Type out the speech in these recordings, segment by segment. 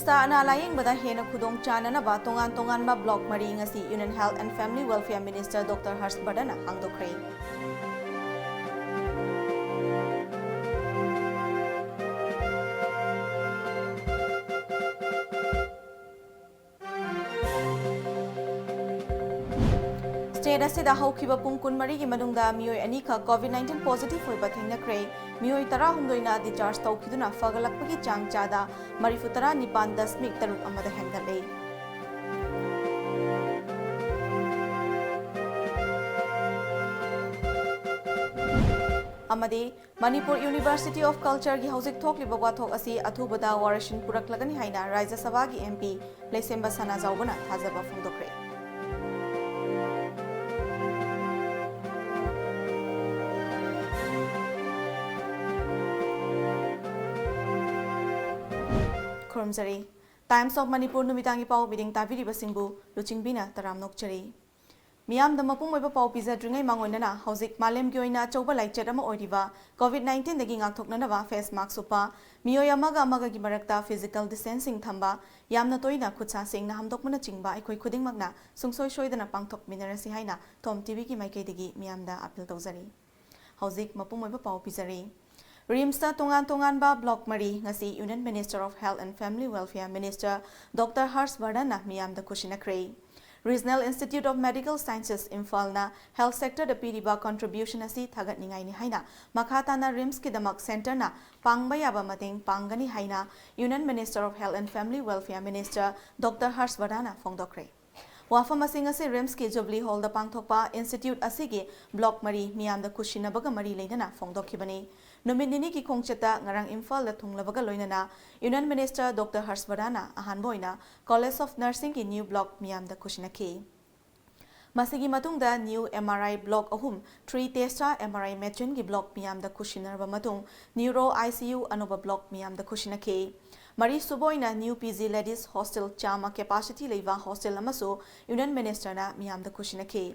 ꯔꯤꯝꯁꯇ ꯑꯅꯥ ꯂꯥꯌꯦꯡꯕꯗ ꯍꯦꯟꯅ ꯈꯨꯗꯣꯡꯆꯥꯅꯅꯕ ꯇꯣꯉꯥꯟ-ꯇꯣꯉꯥꯟꯕ ꯕ꯭ꯂꯣꯛ 4 ꯉꯁꯤ union health and family welfare minister doctor ꯍꯔꯁꯕꯔꯙꯟꯅ ꯍꯥꯡꯗꯣꯛꯈ꯭ꯔꯦ꯫ स्टेट असिदा हौखिबा पुंग 24 गी मनुंगदा मियोय अनी खा कोविड-19 पॉजिटिव होइबा थेंगनख्रे मियोय 13 ना डिस्चार्ज तौखिदुना फगलकपगी चांग चादा 39.3 अमदा हेंगले। अमदे मणिपुर यूनिवर्सिटी ऑफ कल्चर की हौजिक थोकलिबा वाथोक असि अथुबदा वारशिन पुरकलगनी हाइना राज्य सभा की एमपी लेसेंबा सनाजाउबना थाजबा फोंदोखरे। खुरमजरी टाइम्स ऑफ मणिपुर नुमितांगी पाव बिदिंग ताबिरिबा सिंबु लुचिंगबिना तराम नोकचरी मियाम द मपुंग ओइबा पाव पिजाद्रिंगै मांगोइनना हौजिक मालेम की ओइना चौबा लाइचेट अमा ओइरिबा कोविड-19 दगी गांथोकननबा फेस मास्क उप्पा मियोय अमगा की मरक्ता फिजिकल डिस्टेंसिंग थंबा यामना तोइना खुदसा सिंगना हमदोकमना चिंगबा अखोइ खुदिंगमकना सुंगसोय सोइदना पांगथोकमिनरसि हाइना टॉम टीवी की माइकैदगी मियामदा अपील तौजरी। हौजिक मपुंग ओइबा पाव पिजरी रिम्सता तोंगान-तोंगानबा block 4 ngasi union minister of health and family welfare minister doctor Harshvardhan मियामदा खुशिनख्रे। Regional institute of medical sciences इम्फालना हेल्थ सेक्टर पीरिबा कंट्रीब्यूशन असी थागतनिंगाइनि हाइना मखाताना रिम्स की दमक सेंटरना पांगबा याबा मतेंग पांगनी हाइना union minister of health and family welfare minister doctor Harshvardhan फोंदोखरे। वाफम असे रिम्स की जुबली हॉल पांगथोकपा इंस्टीट्यूट असिगे ब्लॉक 4 मियामदा खुशिनबगा मरी लेना फोंदोखिबनी। नुमित निनी की खोंगचता ngarang इम्फाल थुंगलबगा लोइनना यूनियन मिनिस्टर डॉक्टर हर्षवर्धन अहानबोइना कॉलेज ऑफ नर्सिंग की न्यू ब्लॉक मियामदा खुशिनखी। मसिगी मतुंगदा न्यू एमआरआई ब्लॉक 3 टेस्टा एमआरआई मेचिन की ब्लॉक मियामदा खुशिनरबा मतुंग न्यूरो आईसीयू अनोबा ब्लॉक मियामदा खुशिनखी। मरी सुबोइना new PG ladies hostel Chama capacity लेवा हॉस्टल अमसो यूनियन मिनिस्टरना मियामदा खुशिनखी।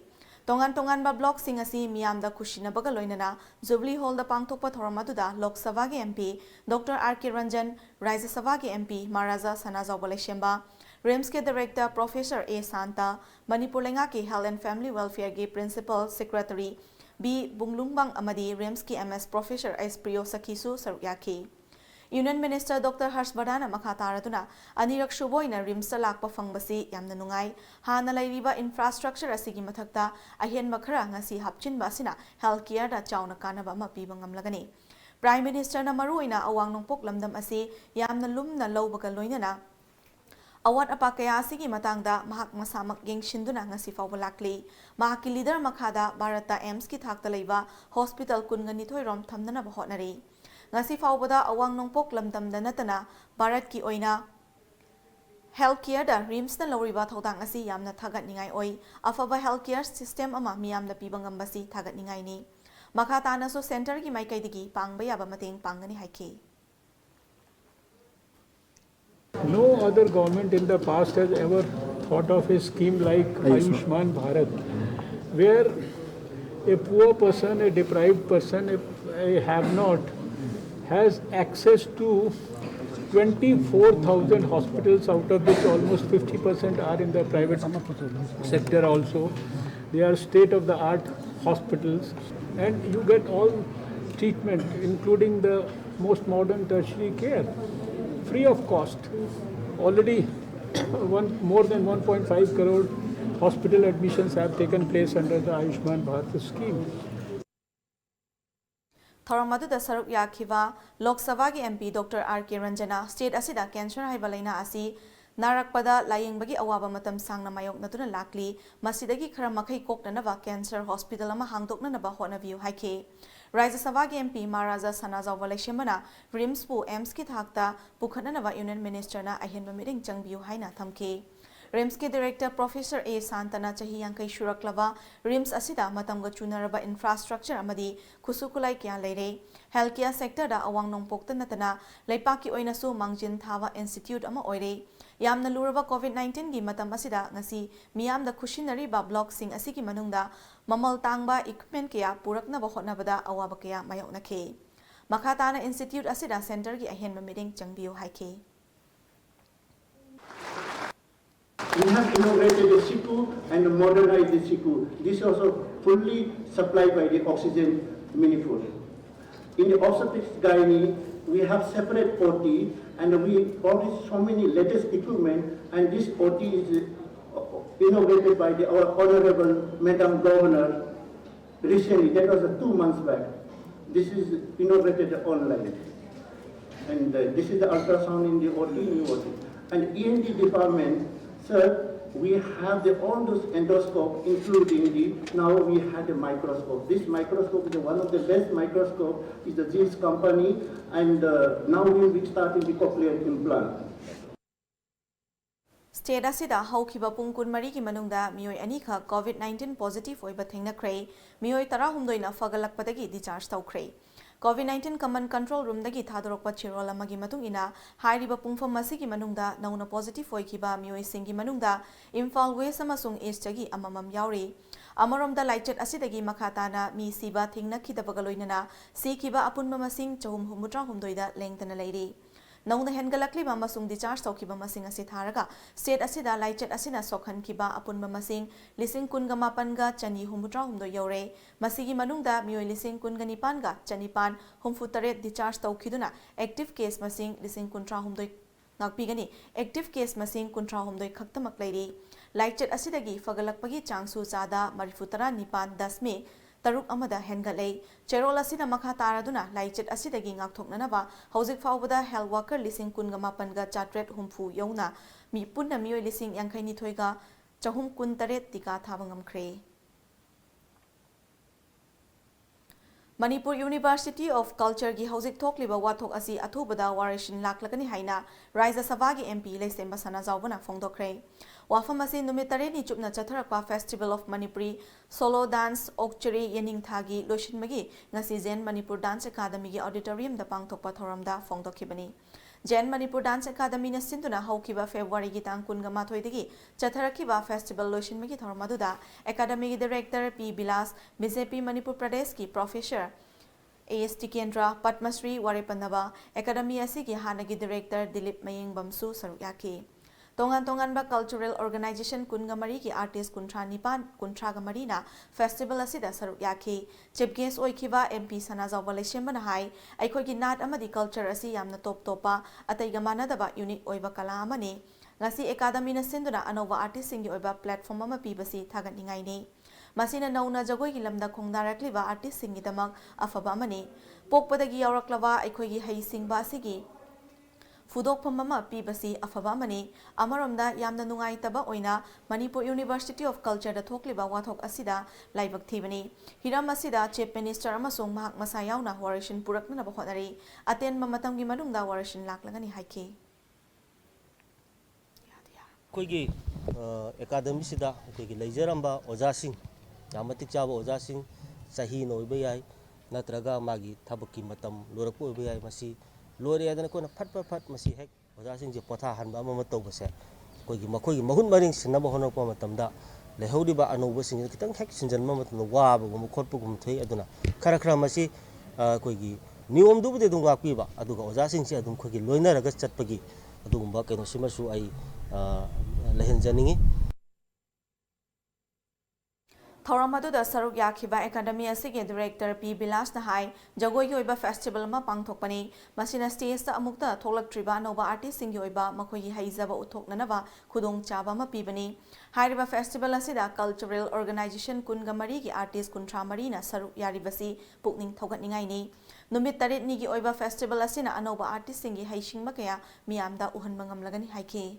तोंगान-तोंगानबा ब्लॉक सिंग असि मियामदा खुशिनबगा लोइनना जुबली हॉल पांगथोकपा थोरम अदुदा लोक सभा के MP doctor R K. Ranjan, Rajya Sabha के एमपी महाराजा सनाजाउबा लेशेंबा, रिम्स के director professor A Shanta, Manipur लेंगा के हेल्थ एंड फैमिली वेलफेयर के प्रिंसिपल सेक्रेटरी बी बुंगलुंगबांग अमदी रिम्स की एमएस प्रोफेसर एस प्रियो सखीसु सरुक याखी। यूनियन मिनिस्टर डॉक्टर हर्षवर्धन मखातारदुना अनिरक सुबोइना रिम्स लाकपा फंगबसी यामना नुंगाई हाना लैरिबा इंफ्रास्ट्रक्चर असिगी मथक्ता अहेनबा खरा ngasi हपचिनबा असिना हेल्थ केयर दा चाउना कानबा अमा पीबा ngamlagani। प्राइम मिनिस्टर ना मरुइना अवांग नोंपोक लमदम असि यामना लुमना लौबगा लोइनना अवाट अपा कया असिगी मतंगदा महाक मसामक येंगशिंदुना ngasi फावबा लाकली। महाकी लीडर मखादा भारत एम्स की थाकता लैबा हॉस्पिटल कुनगनिथोय रोम थमनना होटनरी। ngasi फावबदा अवांग नोंपोक लमदमदा नतना भारत की ओइना हेल्थ केयर दा रिम्स ना लौरिबा थौदांग असि यामना थागतनिंगाई ओइ अफबा हेल्थ केयर सिस्टम अमा मियामना पीबा ngambasi थागतनिंगाइनी। मखातानासो सेंटर की माइकैदगी पांगबा याबा मतेंग पांगनी हाइखी। No other government in the past has ever thought of a scheme like Ayushman Bharat, where a poor person, a deprived person, a have-not has access to 24,000 hospitals, out of which almost 50% are in the private sector also. They are state-of-the-art hospitals, and you get all treatment, including the most modern tertiary care, free of cost. Already more than 1.5 crore hospital admissions have taken place under the Ayushman Bharat scheme. थौरमदुदा सरुक याखिबा लोक सभा के MP doctor R K. Ranjana state असिदा cancer हाइबा लैना असि नारकपदा लायेंबगी अवाबा मतम सांगना मायोकनदुना लाकली मसिदगी खरा मखै कोकननबा cancer hospital अमा हांगदोकननबा होटनबियु हाइखे। राज्य सभा के एमपी महाराजा सनाजाउबा लेशेंबना रिम्स पु एम्स की थाकता पुखननबा यूनियन मिनिस्टरना अहेनबा मिरिंग चंगबियु हाइना थमखे। रिम्स के डायरेक्टर प्रोफेसर ए शांतना चाही यांकई शुरकलबा रिम्स असिदा मतमगा चुनरबा इंफ्रास्ट्रक्चर अमदी खुसुकुलाई क्या लेरे। हेल्थ केयर सेक्टर दा अवांग नोंपोक्ता नतना लैपाकी ओइनासु मांगजिन थावा इंस्टीट्यूट अमा ओइरे। यामना लुरबा कोविड-19 की मतम असिदा ngasi मियामदा खुशिनरीबा ब्लॉक सिंग असिगी मनुंगदा ममल तांगबा इक्विपमेंट कया पुरकनबा होटनबदा अवाबा कया मायोकनखे। मखाताना इंस्टीट्यूट असिदा सेंटर की अहेनबा मिरिंग चंगबियु हाइखे। We have inaugurated the SIKU and modernized the SIKU. This is also fully supplied by the Oxygen Manipur. In the obstetrics gynae, we have separate OT, and we publish so many latest equipment, and this OT is inaugurated by our Honorable Madam Governor recently. That was 2 months back. This is inaugurated online. And this is the ultrasound in the OT, new OT. And ENT department, sir, we have all those endoscope, including now we had a microscope. This microscope is one of the best microscope, is the Zeus company, and now we will start in the cochlear implant. State asida haukiba pung kunmari ki manungda mioi ani kha COVID-19 positive oiba thengnakhre mioi 18 na fagalakpadagi discharge tawkhre. COVID-19 common control room dagi thadorokpa chirol amagi matung ina hairiba pungfam masigi manungda nauna positive oikiba mioi singi manungda Imphal West amasung East dagi amamam yauri. Amaromda laichet asidagi makhatana mi siba thengnakhidaba loinana sikiba apunma masing 463 da lengtana leiri. Nauna hengalakliba amasung discharge tawkiba masing asi tharaga state asida laichet asina sokhankiba apunma masing lising kunga mapanga chani humutra humdo yore masigi manungda mioi lising kunga nipanga chanipan humfutare discharge tawkhiduna active case masing lising kuntra humdo ngakpigani active case masing kuntra humdo khaktamak leiri laichet asidagi fagalakpagi changsu chada marifutara nipan dasmi Taruk amada hengalei cherol asina makha taraduna laichet asidagi ngakthoknanaba hauzik faubada health worker lising kunga mapanga chatret humfu yona mi punna mioi lising yangkhaini thoiga chahum kun taret tika thabangam khre. Manipur University of Culture gi hauzik thokliba wathok asi athubada warishin laklakani haina Raisa Sabha gi MP leisemba sana zawbana phongdokre. Wafam asi numit 8 ni chupna chatharakpa Festival of Manipuri Solo Dance Okchari Yening Thagi Loshinmagi ngasi Zen Manipur Dance Academy gi auditorium da pangthokpa thoramda phongdokhibani. Zen Manipur Dance Academy na sinduna haukiba February gi tang 18 dagi chatharakiba festival loshinmagi thoramaduda Academy gi Director P Bilas BJP Manipur Pradesh ki Professor AST Kendra Padmasri Warepannaba Academy asigi hanagi Director Dilip Mayeng Bamsu sarukyaki. Tongan ba cultural organization kungamari ki artist kuntra nipan kuntra gamari na festival asida saruk yaki chief guest oikiba MP sana zawale shembana hai aikoi gi nat amadi culture asi yamna top topa atai gamana daba unique oiba kala amani ngasi academy na sinduna anova artist singi oiba platform ama pibasi thagat ningai ni masina nauna jagoi gi lamda khongdarakliba artist singi damak afaba amani pokpadagi yauraklaba aikoi gi hai singba asigi Fudokpam mama pibasi afaba mani amaromda yamna nungai taba oina Manipur University of Culture da thokliba wathok asida laibak thibani hiram asida chief minister amasung mahak masa yauna warishin purakna ba khonari aten mamatam gi manungda warishin laklagani haiki koigi academy sida koigi leijaramba ojasing yamatik chaba ojasing sahi noiba yai natraga magi thabaki matam lorakpo oiba yai masi lori adana ko na phat masi hek ojasing je potha hanba ama tawbase koigi makoi mahun maring sinaba honokpa matamda lehodiba anoba sing kitang hek sinjanma matam waba gum khotpa gum thoi aduna khara masi koigi niom du bude dung wakpiba aduga ojasing se adum khogi loina raga chatpagi adugumba keno simasu ai lehenjaningi Thoramadu saruk yakiba academy asige director P Bilas na hai jagoi gi oiba festival ma pangthokpani masina stage ta amukta tholaktriba nova artist singi oiba makoi gi haizaba uthoknanaba khudong chaba ma pibani hairiba festival asida cultural organization kungamari gi artist kuntra mari na saruk yaribasi pukning thogatningai ni numit 8 ni gi oiba festival asina anova artist singi haisingma kaya miyamda uhanma ngamlagani haike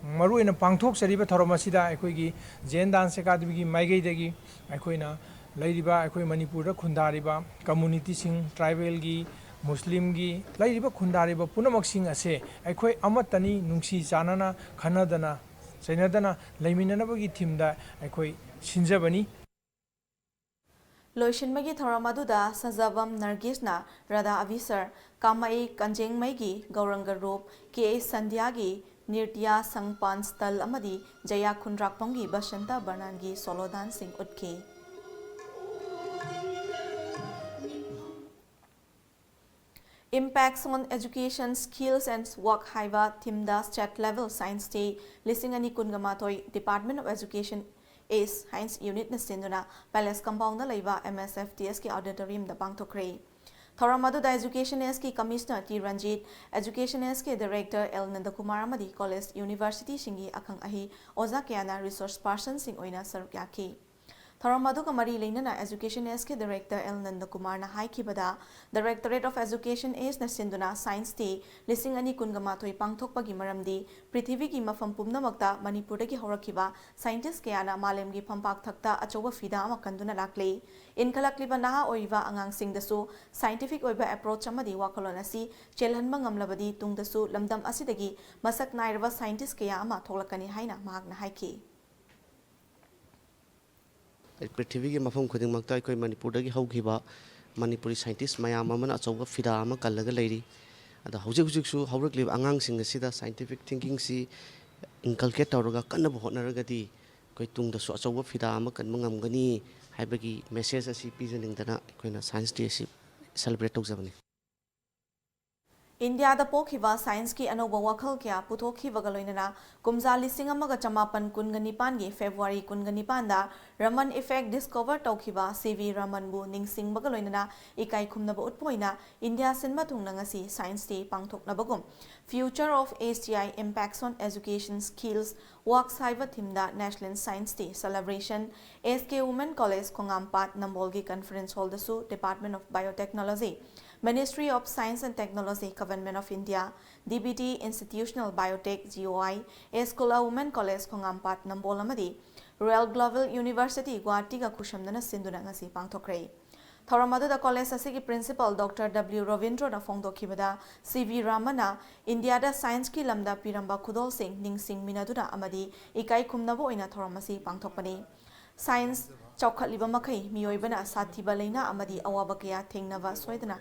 Maruina Pangthok Sariba Thoromasida, Equigi, Zen Dance Academy, Maigedegi, Equina, Ladiba, Equi Manipura, Kundariba, Community Sing, Tribal Gi, Muslim Gi, Ladiba Kundariba, Punamaxing Ase, Equi Amatani, Nungsi Sanana, Kanadana, Senadana, Laminanabagi Timda, Equi Shinjabani. Loishinmagi Thoramaduda, Sazabam Nargisna, Rada Avisar, Kamai Kanjeng Maigi, Gauranga Rope, K. Sandiagi, Nirtya Sangpan Stal Amadi, Jaya Kundrakpongi, Bashanta Banangi, Solo Dancing Utki. Impacts on Education, Skills and Work haiba thimda state level science day listing ani kungamatoi Department of Education ACE Science Unit na sinduna Palace Compound na laiba MSFTS ki auditorium da pangthokre. Thoram aduda Education ACE ki Commissioner T Ranjit, Education ACE ki Director L Nandakumar amadi College University singi akhang ahi oza kyana resource person sing oina saruk yaki. Thoram aduga mari leinana Education ACE ki Director L Nandakumar na haikibada Directorate of Education ACE na sinduna Science Day lising ani kungamatoi pangthokpagi maramdi Prithvi ki mafam pumnamakta Manipur dagi horakiba scientist kayana malem gi phampak thakta achoba fida ama kanduna lakle inkalakliba naha oiba angang singdasu scientific oiba approach amadi wakolon asi chelhanba ngamlabadi tungdasu lamdam asidagi masak nairaba scientist kaya ama tholakani haina mahakna haiki. पृथ्वी के मफम खुदिंगमक्ता अखोई मणिपुरदगी हौखिबा Manipuri scientist मयाम अमना अचौबा फिदा अमा कल्लगा Larry अदा हौजिक हौजिकसु हौरक्लिब आंगांगसिंग असिदा scientific thinking सि inculcate तौरगा कन्नब होटनरगदी अखोई तुंगदसु अचौबा फिदा अमा कन्म ngamgani हाइबगी message असि पिजनिंगदना अखोइना साइंस डे असि celebrate तौजबनी. India da pokhiba science ki anoba wakhal kya puthokhibaga loinana kumja lising amaga chamapan kunganipan gi February kunganipan da Raman effect discover tawkhiba CV Raman bu ningsing baga loinana ikai khumnaba utpoina India sinma thungna ngasi science day pangthokna bagum future of ASTI impacts on education skills works haiba thimda National Science Day celebration SK Women College Kongampat Nambolgi conference hall da su Department of Biotechnology Ministry of Science and Technology, Government of India, DBT Institutional Biotech GOI, Escola Women College Kongampat Nambol amadi, Royal Global University Guwahati ga kushamdana sinduna ngasi pangthokre. Thoramadu da college asigi principal Dr. W. Ravindra na fongdokhibada CV Ramana India da science ki lamda piramba khudol sing ningsing minaduna amadi ikai khumnabo oina thoramasi pangthokpani. Science chawkhatliba makai miyoibana sathiba leina amadi awaba kaya thengnaba soidana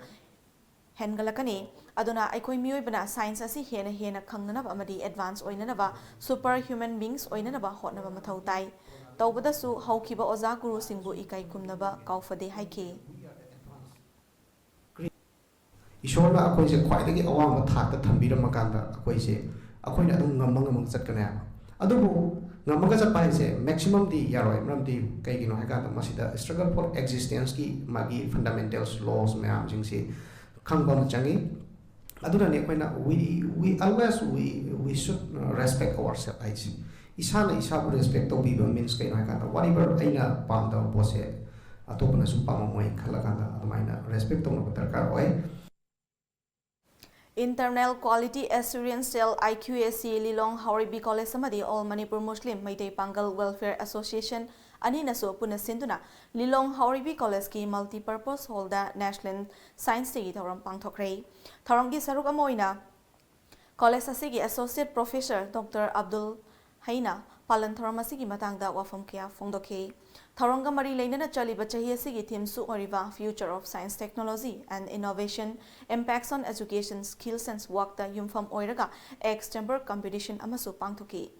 Hengalakani, Aduna Aikoi Muibana science asi hena hena kanganaba amadi advance oinanaba superhuman beings oinanaba hotnaba mathautai. Taubadasu haukiba oza guru singbu ikai kumnaba kaufade haiki. Ishorna akoise khwaidagi awang thakta thambirama kanda akoise akoina adum ngamang chatkana adubu ngamaga chatpa haise maximum di yaroi mramdi kaigino haikanda masida struggle for existence ki magi fundamentals laws mayam jingsi Kangbon changi aduna ne koina we always we should respect ourselves I see isana isabu respect to biba means kaina kanda whatever aina pamda pose atopna su pamamoi khalakanda adumaina respect to no darkar oi. Internal Quality Assurance Cell IQAC Lilong Hauribi College Samadi All Manipur Muslim Meitei Pangal Welfare Association Ani naso puna sinduna Lilong Hauribi College ki multi-purpose hall da National Science Day thoram pangthokre. Thoram gi saruk amoina College asigi Associate Professor Dr. Abdul Haina Palan thoram asigi matangda wafam kya fongdokhe. Tharanga mari leinana chaliba chahi asigi theme su oriva future of science technology and innovation impacts on education skills and work da yumfam oiraga extemporary competition amasu pangthoki.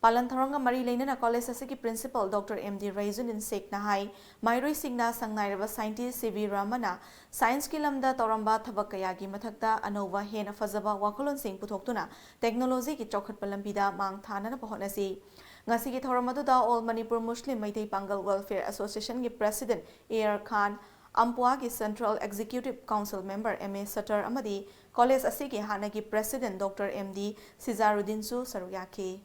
Palan Tharanga Mari Leinana College asigi principal Dr. M.D. Raizun in Sek Nahai, Mairoi Singna Sangnairava scientist CV Ramana, science kilamda Toramba Thabakayagi Mathakta Anova Hena Fazaba Wakolon Sing Putoktuna, technology ki Chokhat Palambida Mang Thana Pahonasi. Ngasigi Thoramadu da All Manipur Muslim Meitei Pangal Welfare Association ki President A.R. Khan, Ampua ki Central Executive Council Member M.A. Satar Amadi, College asigi Hanagi President Dr. M.D. Sizaruddin Su Saruyaki.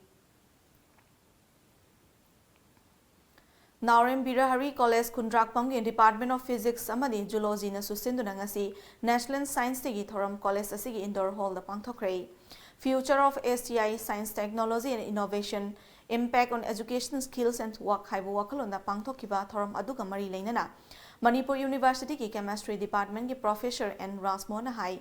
Naurem Birahari College Kundrakpam in Department of Physics amadi Zoology na susinduna ngasi National Science Day thoram college asigi indoor hall da pangthokre. Future of STI Science Technology and Innovation Impact on Education Skills and Work haibu wakalon da pangthokiba thoram aduga mari leinana Manipur University ki Chemistry Department ki Professor N. Rasmona hai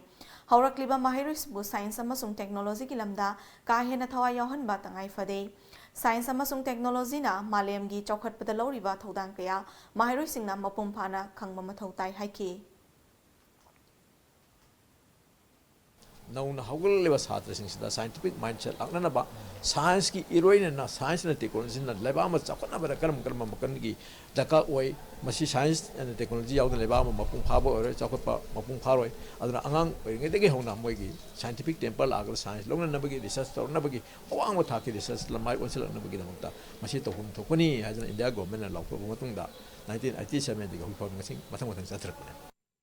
Haurakliba Mahiris bu Science amasung Technology ki lamda kahena thawa yauhan ba tangai fade Science amasung technology na malem gi chokhatpada loriba thodang kaya mahiroi singna mapum phana khangba mathau tai haiki नौना हौगललेबा सात्रसिंगसिदा scientific mindset लाक्ननबा science की इरोइनना science न technology न लेबा म चाखनबा करम करम मकन की दका ओय मसी साइंस एंड टेक्नोलॉजी यावदन लेबा म मपुंग फाबो ओरे चाखपा मपुंग फारोय अदना अंगांग ओइंगेदगे होना मोइगी साइंटिफिक टेम्पल आगर साइंस लोंननबगी रिसर्च तौरनबगी अवांग थाकी रिसर्च लमाय ओनसलनबगी दमता मसी तौहुम थोकनी हाजन इंडिया गवर्नमेंट लाउथोब मतुंगदा 1987 दिग हुफाव ngasi mathang mathang chathrakne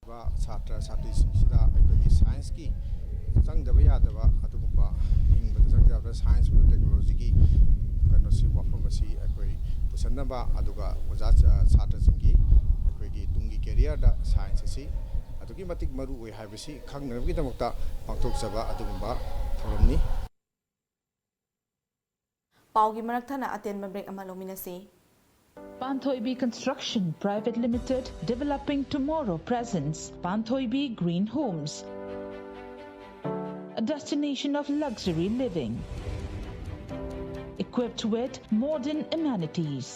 ba chatra chhatri singda ekoi science ki changdaba yadaba adugumba hingba changdaba science bu technology ki kano si wafam si ekoi pusanaba aduga oja chatra singi ekoi gi tungi career da science si adugi matik maru oi haibasi khangnabagi damokta pangthok jaba adugumba tholomni Paugi Marathana Aten Break Amalominasi. Panthoibi Construction Private Limited, developing tomorrow presents Panthoibi Green Homes, a destination of luxury living, equipped with modern amenities.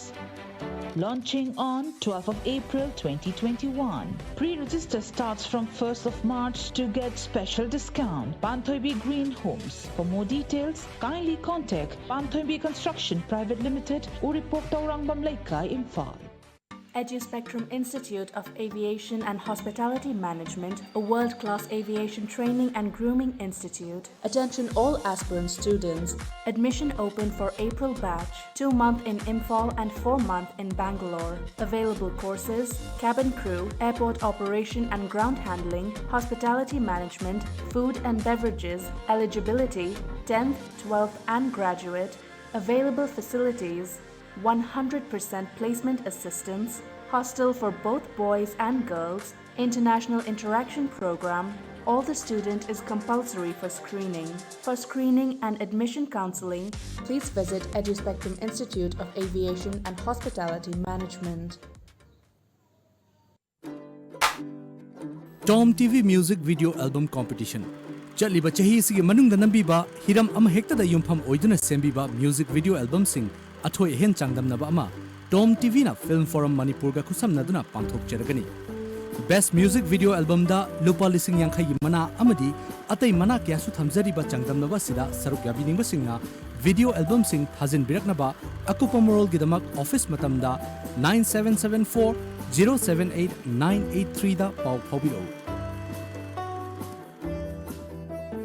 Launching on 12th of April 2021. Pre-register starts from 1st of March to get special discount. Panthoibi Green Homes. For more details, kindly contact Panthoibi Construction Private Limited, Uripok Taurangbam Laikai, Imphal. EduSpectrum Institute of Aviation and Hospitality Management, a world-class aviation training and grooming institute. Attention all aspirant students. Admission open for April batch. 2 month in Imphal and 4 month in Bangalore. Available courses: cabin crew, airport operation and ground handling, hospitality management, food and beverages. Eligibility: 10th, 12th and graduate. Available facilities: 100% placement assistance, hostel for both boys and girls, international interaction program. All the student is compulsory for screening. For screening and admission counseling, please visit EduSpectrum Institute of Aviation and Hospitality Management. TOMTV Music Video Album Competition. Chaliba chahi sigi manungda nambiba hiram ama hekta da yumpham oiduna sembiba music video album sing athoi hen changdamnaba ama TOMTV na Film Forum Manipur ga khusamnaduna pangthok cheragani. Best Music Video Album da lupa lising yang khayi mana amadi atai mana kya su thamjariba changdamnaba sida saruk yabiningba singna video album sing thajin biraknaba akupa moral gidamak office matamda 9774 078 983 da pau phobiro.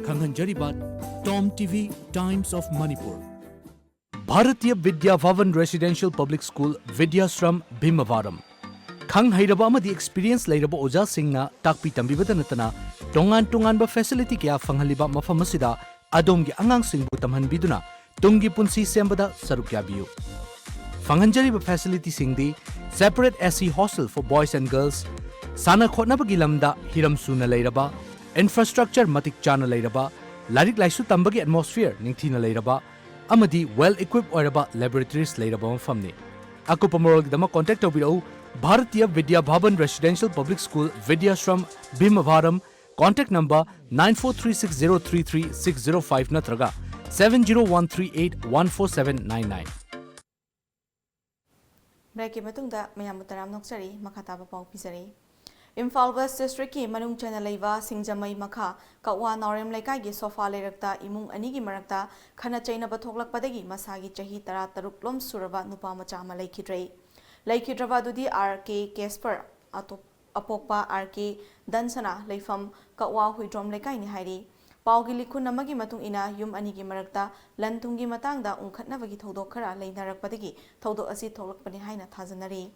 Kanghanjariba TOMTV Times of Manipur. Bharatiya Vidya Bhavan Residential Public School Vidyashram Bhimavaram. Khang hairaba amadi experience lairaba oja singna takpi tambibada natana tongan tonganba facility kya fanghaliba mafam asida adomgi angang singbu tamhanbiduna tungi punsi sembada saruk yabiyu. Fanghanjariba facility singdi separate SC hostel for boys and girls, sana khotnabagi lamda hiram suna lairaba, infrastructure matik chana lairaba, larik laisu tambagi atmosphere ningthina lairaba, amadi well-equipped oiraba laboratories lairaba mafamni. Akupa morog dama contact tobirau Bharatiya Vidya Bhavan Residential Public School Vidyashram Bhimavaram. Contact number 9436033605 natraga 70138147999. Break matungda mayamutaram noksari makataba pau pisari. Imphal West District ki manung chana leiwa singjamai makha kawa Naurem Laikai gi sofa leirakta imung ani gi marakta khana chaina bathoklakpadagi masagi chahi 13 lom suraba nupa macha ma laikhidraba dudi RK Casper apokpa RK Dansana leifam kawa huidrom Laikai ni hairi paugi likhun amagi matung ina yum ani gi marakta lantungi matangda unkhatnabagi thodok khara leinarakpadagi thodok asi thoklakpani haina thajanari.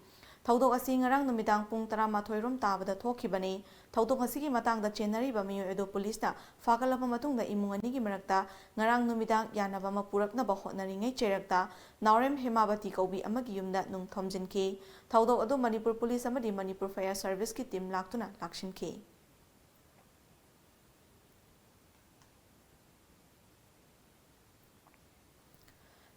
Thodok asi ngarang numidang pung 13 rom tabada thokhibani. Thodok asigi matangda chenariba miyo edo police na fagalapa matungda imung ani gi marakta ngarang numidang yanaba ma puraknaba hotnaringai cherakta Naurem Hemabati kaubi amagi yumda nung thomjinki. Thodok ado Manipur Police amadi Manipur Fire Service ki team laktuna lakshinki.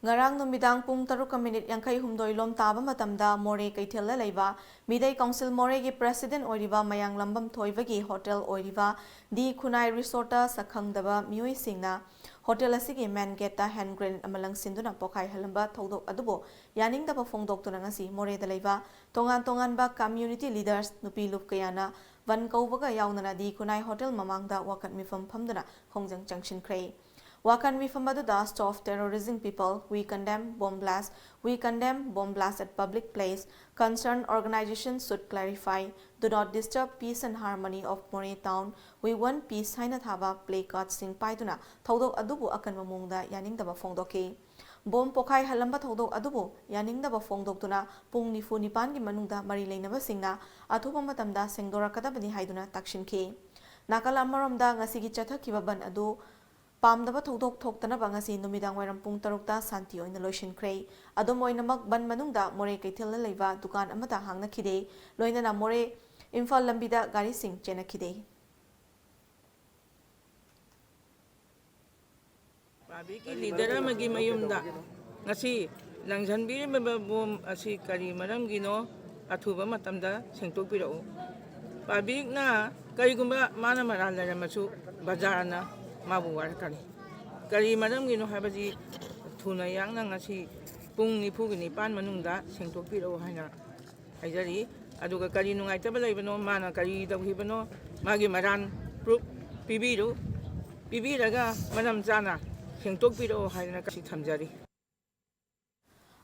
Ngarang numidang pung 3 yankai humdoi lom taba matamda More Kaithela leiba Midai Council More gi President oiriba Mayang Lambam Thoibagi Hotel oiriba Di Khunai Resort sakhangdaba mioi singna Hotel asigi main gate ta hand grenade amalang sinduna pokai halamba thodok adubo yaningdaba phongdok tuna ngasi More da leiba tongan ba community leaders nupi lup kayana Van Kaubaga Yaunana di Kunai Hotel Mamangda Wakat Mifam Pamdana Hongjang Junction Cray. Wakan Mifamada stop terrorizing people. We condemn bomb blast. We condemn bomb blast at public place. Concerned organizations should clarify. Do not disturb peace and harmony of Moray town. We want peace. Haina thaba play card sing paiduna. Thodok adubu akan mamungda yaning daba fongdoki. Bomb pokai halamba thodok adubu yaning daba fongdoktuna pung nifu nipan gi manungda mari leinaba singna athupa matamda sengdora kadabani haiduna takshinki. Nakala amaramda ngasigi chathakiba ban adu Pamdaba Todok Toktana Bangasi Numidang Werampung Tarukta Santio in the Lotion Cray. Adomoinamak Ban Manungda More Kaitilla Leva Dukan Amata Hangna Kide, Loinana More Infal Lambida Gari Singh Jena Kide. Babiki leader magi mayumda ngasi langjanbiri bom asi kari maram gino athuba matamda sengtok piro. Babik na kari gumba mana marala ramasu bazarna mabuwar kari madam gino habaji thuna yang nang asi pung nipu gini pan manungda sengtok piro haina haijari aduga kari nungai tabalai bano mana kari dawhibano magi maran proof pibiraga madam jana sengtok piro haina kasi thamjari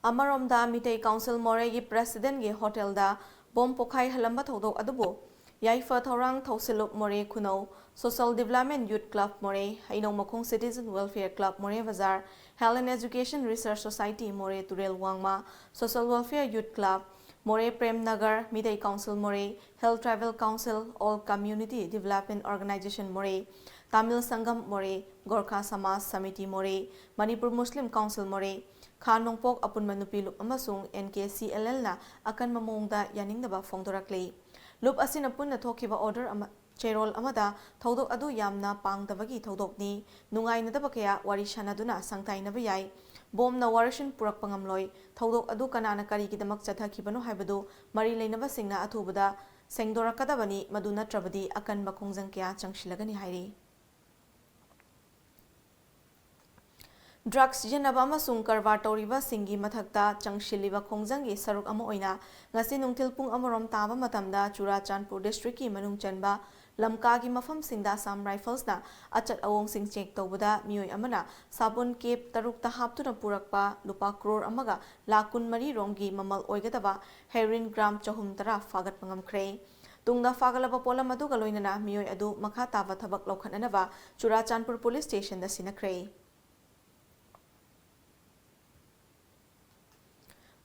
Amaromda Mitei Council Moregi President ge Hotel da bom pokai halamba thodok adubo Yaifa Thorang Thausilup More Kuno, Social Development Youth Club More, Hainong Makong Citizen Welfare Club More Bazar, Health and Education Research Society More Turel Wangma, Social Welfare Youth Club, More Prem Nagar, Midday Council More, Health Travel Council, All Community Development Organization More, Tamil Sangam More, Gorkha Samas Samiti More, Manipur Muslim Council More, Khanongpok Apun Manupiluk Amasung, NKCLL na akan mamongda yaning daba fongdorakle. Loop asina punna thokiba order cherol amada thodok adu yamna pangdabagi thodokni nungai nadaba kaya wari shanaduna sangtainaba yai bom na warishin purak pangamloi thodok adu kanana kari kidamak chathakibano haibadu mari leinaba singna athubada sengdorakadabani madu natrabadi akan bakhongjang kya changshilagani hairi Drugs jenaba amasung karbar tawriba singi mathakta changshiliba khongjanggi saruk ama oina ngasi nungthil pung amarom taba matamda Churachandpur district ki manung chanba lamka gi mafam singda Assam Rifles na achat awong sing check tawbada mioi amana sabun cape taruk ta haptuna purakpa lupa crore amaga lakun mari romgi mamal oigadaba heroin gram chahum tara fagat pangam kre Tungna fagalaba pola madu galoinana mioi adu makha taba thabak lokhananaba Churachandpur police station da sinakre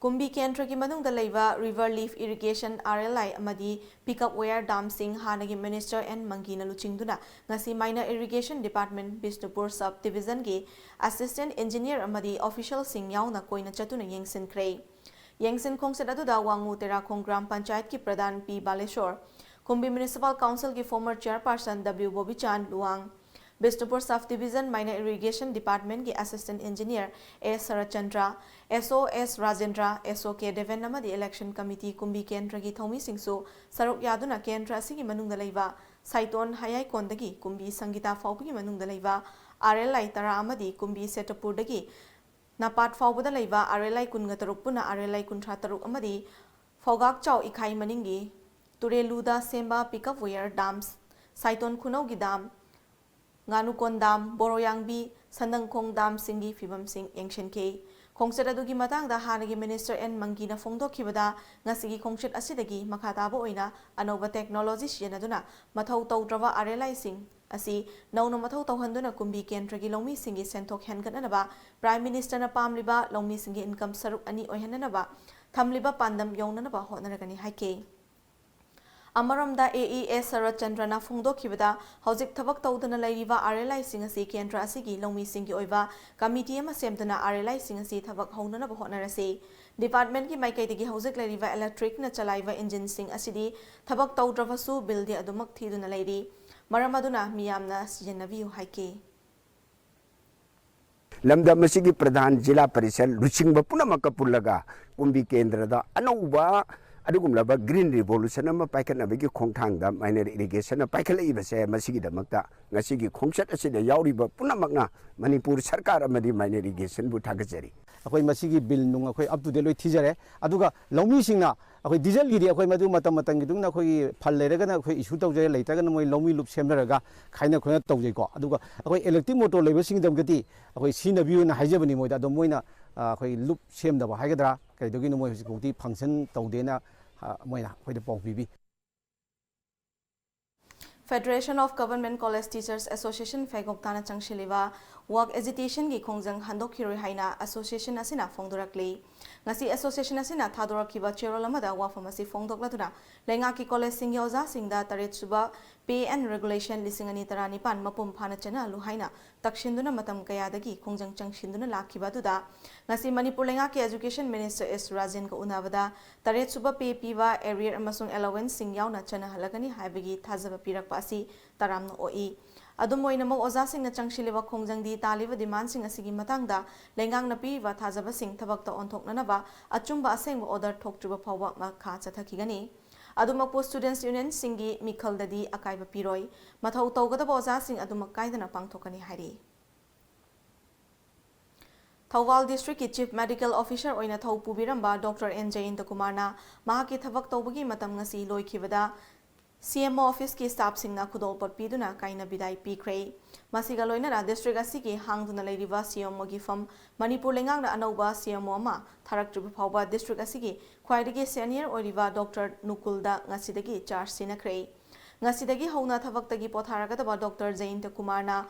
Kumbi Kendra ki manung da leiba River Leaf Irrigation RLI amadi pickup wire dam sing hanagi Minister and Mangina Luchingduna ngasi Minor Irrigation Department Bishnupur Sub Division gi Assistant Engineer amadi Official sing yauna koina chatuna yengsin kray yengsin khongset adu da wangu Terakhong Gram Panchayat ki Pradhan P Baleshwar Kumbi Municipal Council ki former Chairperson W Bobichan Luang Bishnupur Sub Division Minor Irrigation Department ki Assistant Engineer A Sarachandra SOS Rajendra SOK Deven namadi Election Committee Kumbi Kendra ki Thomi Singsu Saruk Yaduna Kendra sigi manungda leiba Saiton Hayai Kondagi Kumbi Sangita Faupi manungda leiba RLI Tara amadi Kumbi Setapur dagi Napat Faubada leiba RLI Kungataruk puna RLI Kuntrataruk amadi Fogak Chau Ikai Maningi Tureluda Semba Pickup Wire Dams Saiton Kunogi Dam Nganukon Dam Boroyangbi Sandangkong Dam Singi Fibam Sing Yengshen K Khongset adugi matangda hanagi Minister and Mangina Fongdokhibada ngasigi khongset asidagi makhataba oina anoba technology siyanaduna mathau tawdrawa RLI sing asi nauno mathau tawhanduna Kumbi Kendra gi longmi singi senthok hengananaba Prime Minister na pamliba longmi singi income saruk ani oihananaba thamliba pandam yonanaba hotnaragani haike Amaramda AES Sarachandrana Fongdokhibada Hojik Thabak Tawdana Lairiva RLI Singasi Kendra Asigi Longmi Singi Oiva Committee ama semdana RLI Singasi Thabak Honana Bahonarase Department ki Maikaitigi Hojik Lairiva Electric na Chalaiva Engine Sing Asidi Thabak Tawdravasu Bildi Adumak Thiduna Lairi Maramaduna Miyamna Sijanaviu Haike Lamda Masigi Pradhan Jila Parishad Luchingba Punamaka Pulaga Kumbi Kendra Anauba Adugumlaba Green Revolution ama paikanabagi khongthangda minor irrigation paikhalaibase masigidamata ngasigi khongsat asida yauriba punamakna Manipur sarkar amadi minor irrigation bu thagajari ꯑꯩꯈꯣꯏ ꯃꯁꯤꯒꯤ bill ꯅꯨꯡ ꯑꯩꯈꯣꯏ up to date ꯂꯣꯏ ꯊꯤꯖꯔꯦ ꯑꯗꯨꯒ ꯂꯧꯃꯤꯁꯤꯡꯅ ꯑꯩꯈꯣꯏ ꯗꯤꯖꯜꯒꯤꯗꯤ ꯑꯩꯈꯣꯏ ꯃꯗꯨ ꯃꯇꯝ ꯃꯇꯝꯒꯤꯗꯨꯅ ꯑꯩꯈꯣꯏꯒꯤ ꯐꯜ ꯂꯩꯔꯒꯅ ꯑꯩꯈꯣꯏ ꯏꯁꯨ ꯇꯧꯖꯔꯦ ꯂꯩꯇ꯭ꯔꯒꯅ ꯃꯣꯏ ꯂꯧꯃꯤ ꯂꯨꯞ ꯁꯦꯝꯅꯔꯒ ꯈꯥꯏꯅ ꯈꯣꯏꯅ ꯇꯧꯖꯩꯀꯣ ꯑꯗꯨꯒ ꯑꯩꯈꯣꯏ ꯏꯂꯦꯛꯇ꯭ꯔꯤꯛ ꯃꯣꯇꯣꯔ ꯂꯩꯕꯁꯤꯡꯒꯤꯗꯃꯛꯇꯤ ꯑꯩꯈꯣꯏ ꯁꯤꯖꯤꯟꯅꯕꯤꯌꯨꯅ ꯍꯥꯏꯖꯕꯅꯤ ꯃꯣꯏꯗ ꯑꯗꯣ ꯃꯣꯏꯅ ꯑꯩꯈꯣꯏ ꯂꯨꯞ ꯁꯦꯝꯗꯕ ꯍꯥꯏꯒꯗ꯭ꯔꯥ ꯀꯩꯗꯧꯒꯤꯅꯣ ꯃꯣꯏ ꯍꯧꯖꯤꯛꯐꯥꯎꯗꯤ ꯐꯪꯁꯟ ꯇꯧꯗꯦꯅ ꯃꯣꯏꯅ ꯑꯩꯈꯣꯏꯗ ꯄꯥꯎ ꯄꯤꯕꯤ Federation of Government College Teachers Association Fegoktana Changshiliba Work Agitation gi khongjang handokhiroi haina association asina phongdorakli ngasi association asina thadorakiba cherol amada wafam asi phongdokladuna lenga ki college sing yoja singda taret suba pay and regulation lisingani tarani pan mapum phana chana lu haina takshinduna matam kayadagi khongjang changshinduna lakhiba duda ngasi manipur lenga ki education minister S Rajan ko unabada taret suba pay piwa area amasung allowance sing yauna chana halagani haibagi thajaba pirakpa asi taramno oi adum oinamok oja singna changshiliba khongjangdi taliba demand sing asigi matangda lengang na piwa thajaba sing thabakta onthoknanaba achumba asengba order thokjuba phawba makha chathakigani adumakpo students union singi mikhaldadi akaiba piroi mathau tawgadaba oja sing adumak kaidana pangthokani hairi Thawal District ki Chief Medical Officer oina thau pubiramba Dr. N. Jayinta Kumarna mahaki thabak tawbagi matam ngasi loikhibada CMO office ki staff singna khudol pot piduna kaina bidai pikre masiga loinara district asigi hangduna leiriba CMO gi fam Manipur lengang na anauba CMO ma tharakjubu phawba district asigi khwaidagi senior oiriba Dr. Nukulda ngasidagi charge sinakre ngasidagi hauna thabaktagi potharagada Dr. Jayinta Kumarna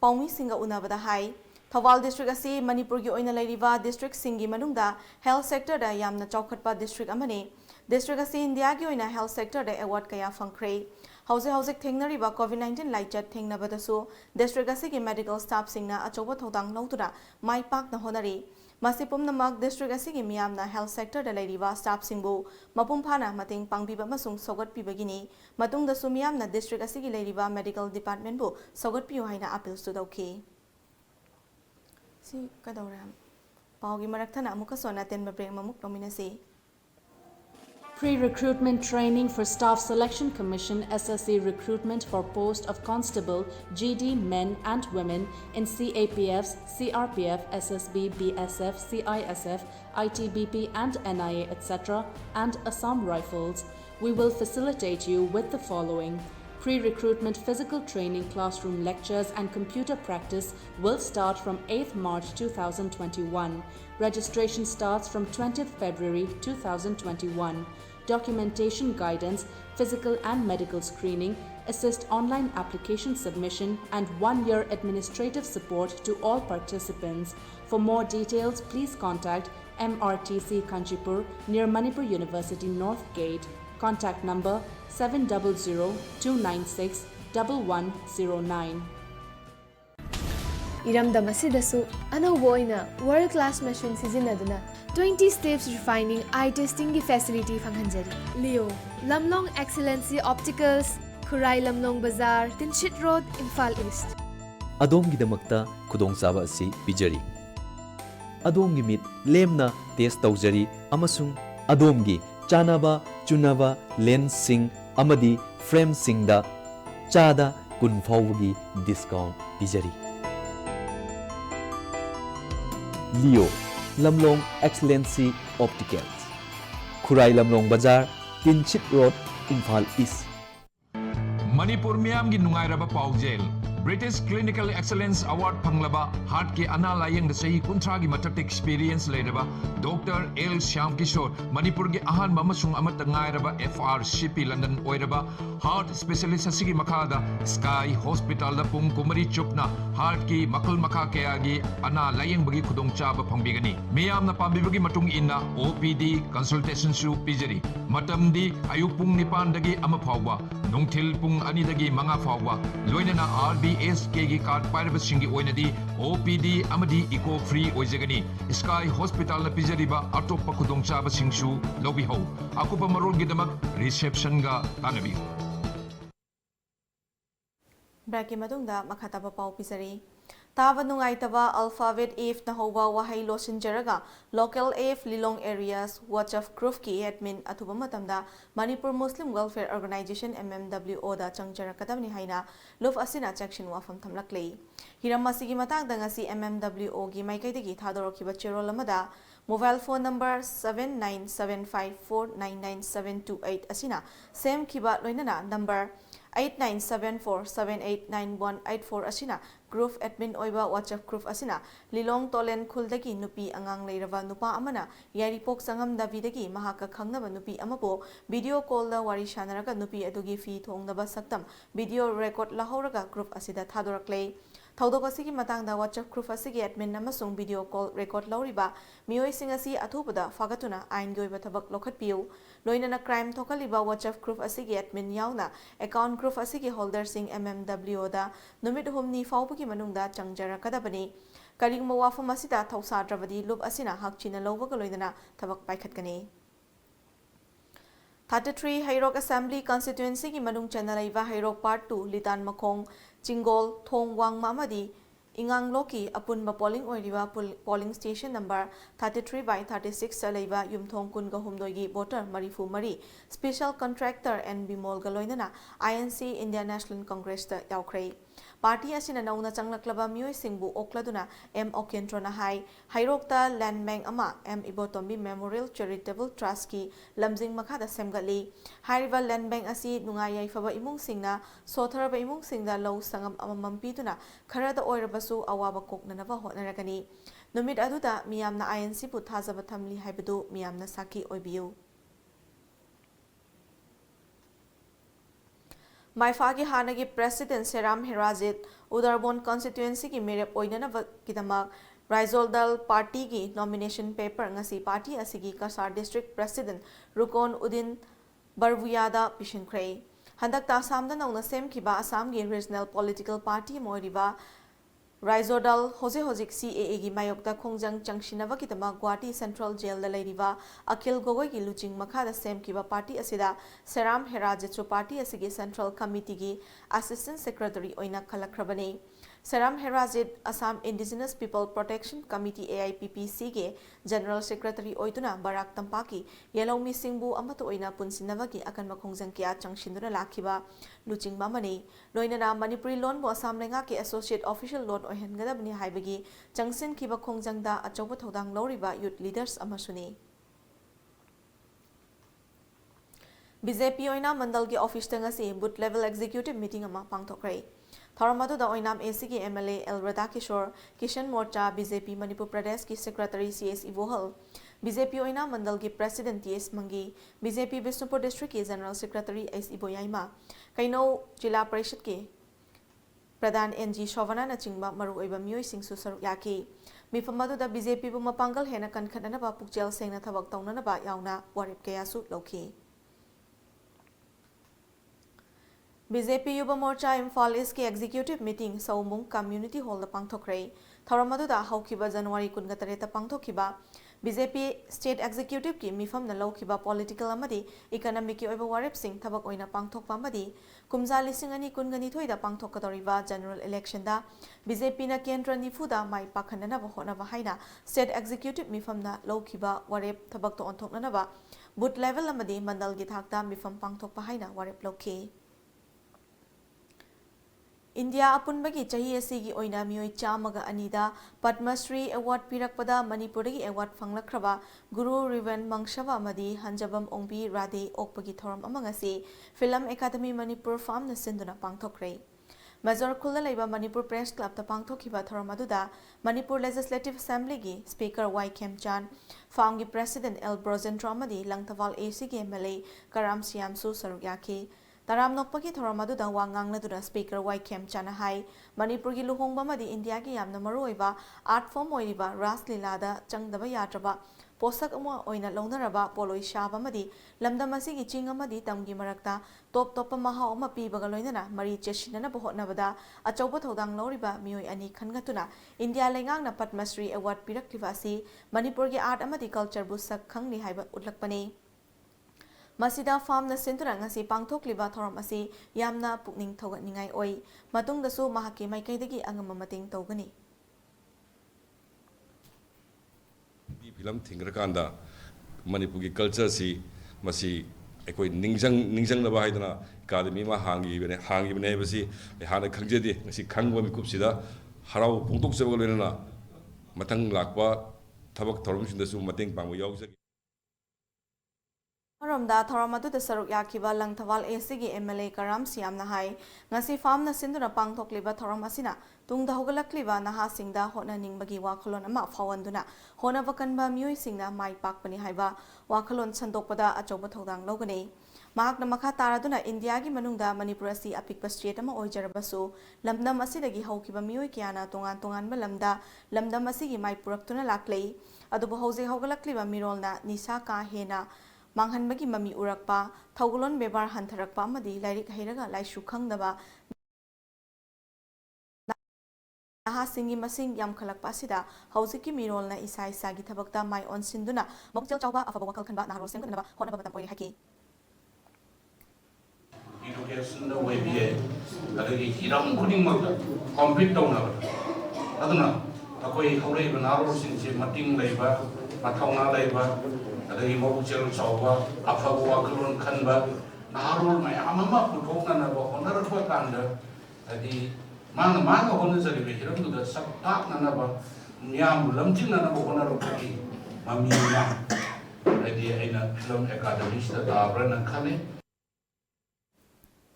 Paumi singa unabada hai Thawal district asi Manipur gi oina leiriba district singi manungda health sector da yamna chawkhatpa district amani district asi India gi oina health sector da award kaya phangkhre hauze thengnariba COVID-19 laichat thengnabadasu district asi gi medical staff singna achoba thodang lawtura mai pak na honari masi pumnamak district asi gi miyamna health sector da leiriba staff singbu mapum phana mating pangbiba masung sogat pibagini matungda su miyamna district asi gi leiriba medical department bu sogat piu haina appeal su dauki Si kadauram paugi maraktana amuka sona ten break mamuk nominasi Pre-recruitment training for Staff Selection Commission SSC recruitment for post of constable GD men and women in CAPFs, CRPF, SSB, BSF, CISF, ITBP and NIA etc. and Assam Rifles. We will facilitate you with the following. Pre-recruitment physical training classroom lectures and computer practice will start from 8th March 2021. Registration starts from 20th February 2021. Documentation guidance, physical and medical screening, assist online application submission and 1-year administrative support to all participants. For more details, please contact MRTC Kanchipur near Manipur University North Gate. Contact number 700-296-1109. Iramdam asidasu anauba oina world class machine sizinaduna 20 steps refining eye testing gi facility phanghanjari Leo Lamlong Excellency Opticals Khurai Lamlong Bazaar Tinchit Road Imphal East Adomgidamakta khudongchaba asi pijari Adomgi mit lemna test tawjari amasung Adomgi chanaba chunaba lens sing amadi frame singda chada kun fawgi discount pijari Leo Lamlong Excellency Opticals Khurai Lamlong Bazaar Tinchit Road Imphal East Manipur Miyam gi nungairaba paujel British Clinical Excellence Award Panglaba Heart ki ana layeng da sahi kuntra gi matak experience leiraba Dr. L. Shyam Kishore Manipur gi ahan mamasung amat ngairaba FRCP London oiraba Heart Specialist asigi makada Sky Hospital da pung kumari chupna Heart ki makal makha kaya gi ana layeng bagi khudong chaba phangbigani miyam na pambibagi matung inna OPD consultation su pijari matamdi ayuk pung nipan dagi ama phawwa nungthil pung ani dagi manga phawwa loinana RBSK gi card pairaba singi oinadi OPD amadi eco free oijagani Sky Hospital na pijariba atoppa khudong chaba singsu lobi ho akupa marol gi damak reception ga tanabi Braki madungda makhataba pau pisari Tava nungaitaba alphabet AF na hauba wahai losinjaraga local AF Lilong areas watch of Group ki admin atuba matamda Manipur Muslim Welfare Organization MMWO da changjarakadamni haina luf asina section wafam thamlaklei hiram masigi matangda ngasi MMWO gi maikaidagi thadorokiba cherol amada mobile phone number 7975499728 asina same kiba loinana number 8974789184 asina group admin oiba WhatsApp group asina Lilong Tolen Khuldagi nupi angang leirava nupa amana yaripok sangam davidagi mahaka khangnaba nupi amapo video call da wari shanaraga nupi adugi fi thongnaba saktam video record lahoraga group asida thadoraklei Thaudok asigi matangda WhatsApp group asigi admin namasung video call record lauriba mioi singasi athubada fagatuna ain goiba thabak lokhatpiu loinana crime thokaliba WhatsApp group asigi admin yauna account group asigi holder sing MMWO da numit humni fawbugi manungda changjara kadabani karigma wafam asida thausadravadi lub asina hakchina lawbaga loinana thabak paikhatgani 33 Hairok Assembly Constituency ki manung chanalaiba Hairok Part 2 Litan Makong Chingol Thong Wang Mamadi Ingang Loki Apunba polling oiriba polling station number 33/36 salaiba Yumthong Kunga Humdoigi voter Marifu Mari special contractor and Bimol Galoinana INC India National Congress da Yaukrai Party asina nauna changlaklaba mioi singbu okladuna M Okentrona Hai Hairokta Land Bank ama M Ibotombi Memorial Charitable Trust ki lamjing makhada semgali Hairiva Land Bank asi nungayai faba imung singna sotharaba imung singda low sangam amamam pituna kharada oirabasu awaba koknanaba hotnaragani numit aduda miyamna INC pu thajaba thamli haibadu miyamna saki oibiu Maifagi Hanagi President Seram Herajit Udarbon constituency ki merep oinana kidamak Raizol Dal Party ki nomination paper ngasi party asigi Kasar District President Rukon Udin Barvuyada Pishinkrei Handak ta Assamda nauna sem kiba Assam gi regional political party moiriba Raizodal Hose Hojik CAA gi mayokta khongjang changshinaba kitama Guwahati Central Jail da leiriba Akhil Gogoi gi luching makha da sem kiba party asida Seram Herajitsu party asigi Central Committee gi Assistant Secretary oina khalakhrabani Seram Herajit Assam Indigenous People Protection Committee AIPPC ge General Secretary oituna Barak Tampaki Yelomi Singbu amato oina punsinaba gi akan makhongjang kya changshinduna lakhiba luchingba mani loinana Manipuri loan bo Assam lenga ke Associate Official Loan ohengadabni haibagi changsin kiba khongjangda achoba thodang loriba youth leaders amasuni BJP oina mandal gi office tangasi booth level executive meeting ama pangthokrai Tharamadu da oinam AC ki MLA El Radha Kishore Kishan Morcha BJP Manipur Pradesh ki Secretary CS Ivohal BJP oina mandal ki President TS Mangi BJP Bisnupur District ki General Secretary S Iboyaima Kaino Jila Parishad ki Pradhan NG Shovana na chingba maru oiba mioi singsu saruk yaki mifamadu da BJP bu mapangal hena kankhanana ba pukjel sengna thabak tawnana ba yauna warip kayasu lokhi BJP Yuba Morcha Imphal East ki executive meeting Saumung Community Hall da pangthokrai tharamadu da haukiba January 23 ta pangthokhiba BJP State Executive ki mifam na laukiba political amadi economic ki oiba warip sing thabak oina pangthokpa amadi kumja lising ani kungani thoida pangthokadoriba general election da BJP na kendra nifu da mai pakhanana ba hona ba haina State Executive mifam na laukiba warip thabak to onthoknana ba booth level amadi mandal gi thakta mifam pangthokpa haina warip lokhi India apunbagi chahi asigi oina mioi chamaga anida Padma Shri Award pirakpada Manipuragi award fanglakhraba Guru Riven Mangshava amadi Hanjabam Ongbi Rade okpagi thoram amangasi Film Academy Manipur Farm na sinduna pangthokrai Major Khulna leiba Manipur Press Club ta pangthokhiba thoram aduda Manipur Legislative Assembly gi Speaker Y Khemchan Farm gi President L Brozendra amadi Langtawal AC gi MLA Karam Siamsu sarukyaki Taram nokpagi thoramadu da wangang na dura Speaker Y Khemchan hai Manipur gi luhongba madi India gi yamna maruiba art form oiriba Ras Lila da changdaba yatraba posak amo oina lonaraba poloi shaba madi lamdam asigi ching amadi tamgi marakta top maha oma pibaga loinana mari cheshinana bohotnabada achauba thodang loriba mioi ani khangatuna India lengang na Padma Shri Award pirakliba asi Manipur gi art amadi culture bu sak khangni haiba utlakpani Masida farmna sentuna ngasi pangthokliba thoram asi yamna pukning thogatningai oi matungdasu mahaki maikaidagi angama mating tawgani. Film Tingrakanda Manipuri culture si masi ekoi ningjang na bahai dana academy ma hangi bene basi hana khangjedi ngasi khangwa mi kupsida harau pungtok sebal lena matang lakwa thabak thorum sindasu mateng pangwa yaujagi Ramda Thoramadu the Saruk Yakiba Lang Taval ACG MLA Karam Siamna Hai, Nasi Farm na Sinduna Pangtok Liba Thoramasina, Tung the Hogalakliba Naha Singda Hona Ningbagi Wakalon Ama Fawanduna, Hona Vakanba Mui Singna Mai Pakpani Haiba, Wakalon Sandopada Achobotodang Logani. Mahak na makataraduna India gi manungda Manipurasi apikpa state ama oijarabasu lamdam asidagi haukiba mioi kiana tongan balamda lamdam asigi mai puraktuna laklei adubu hauze haugalakliba mirolna nisa ka hena manghanbagi mami urakpa thauglon bebar hantharakpa amadi lairik heiraga laisu khangdaba nahasingi masing yamkhalakpa asida hauziki mirolna isa gi thabakta mai onsinduna mokchel chawba afaba wakal khanba naharo sengdaba honaba batam oi haki education the way be adagi hiram khudingmak compete tawna aduna akoi haurei banaro sinche mating leiba mathauna leiba adagi mokchel chawba afaba wakalon khanba naharo mayam ama puthokna na ba honorable kanda adi mang honu jari be hiram du sak tak na ba myam lamjing na ba honorable ki mami ma adi aina film academy sta dabra na khane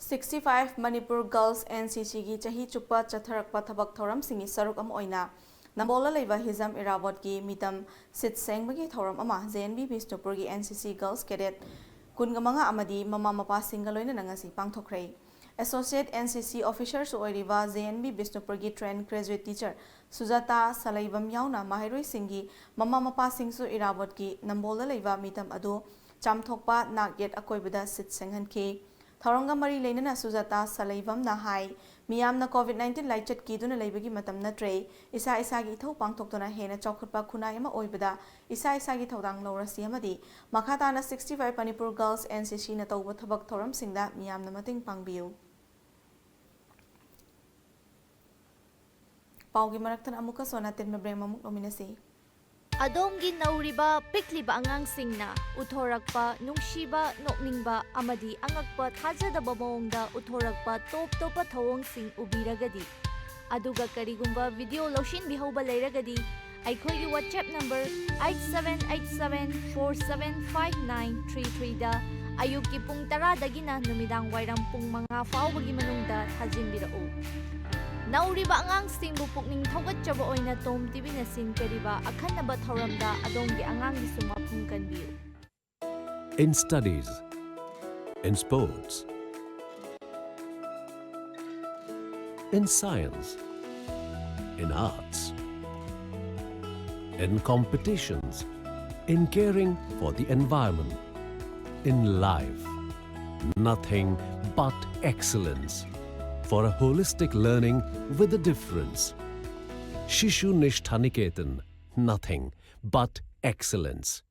65 Manipur Girls NCC gi chahi chukpa chatharakpa thabak thoram singi saruk am oina Nambola leiba hizam irawat gi mitam sit sengbagi thoram ama JNB Bisnupur gi NCC Girls Cadet kungamanga amadi mama mapa singaloina nangasi pangthokrai Associate NCC Officers oiriba JNB Bisnupur gi trained graduate teacher Sujata Salaibam yauna mahiroi singi mama mapa singsu irawat gi Nambola leiba mitam adu chamthokpa nagyet akoibada sit senghanki Tharanga mari leinana Sujata Salaibam na hai miyamna COVID-19 laichat kiduna leibagi matam natre isa gi thau pangthoktona hena chawkhutpa khunai ama oibada isa gi thodang lorasi amadi makhata na 65 Manipur Girls NCC na tawba thabak thoram singda miyamna mating pangbiu paugi maraktan amuka sona tin mabreng mamuk nominasi Adomgi nauriba pikliba angangsingna uthorakpa nungsiba nokningba amadi angakpa thajadaba mawongda uthorakpa top thawongsing ubiragadi aduga karigumba video loshin bihauba leiragadi aikhoigi WhatsApp number 8787475933 da ayuki pung 10 dagina numidang wairam pung 5 faubagi manungda thajinbirao Nauriba angang singbu pukning thogatchaba oina TOMTV na sinkariba akhanaba thoramda adonggi angang gi sumapung kanbiu. In studies, in sports, in science, in arts, in competitions, in caring for the environment, in life, nothing but excellence. For a holistic learning with a difference. Shishu Nishthaniketan, nothing but excellence.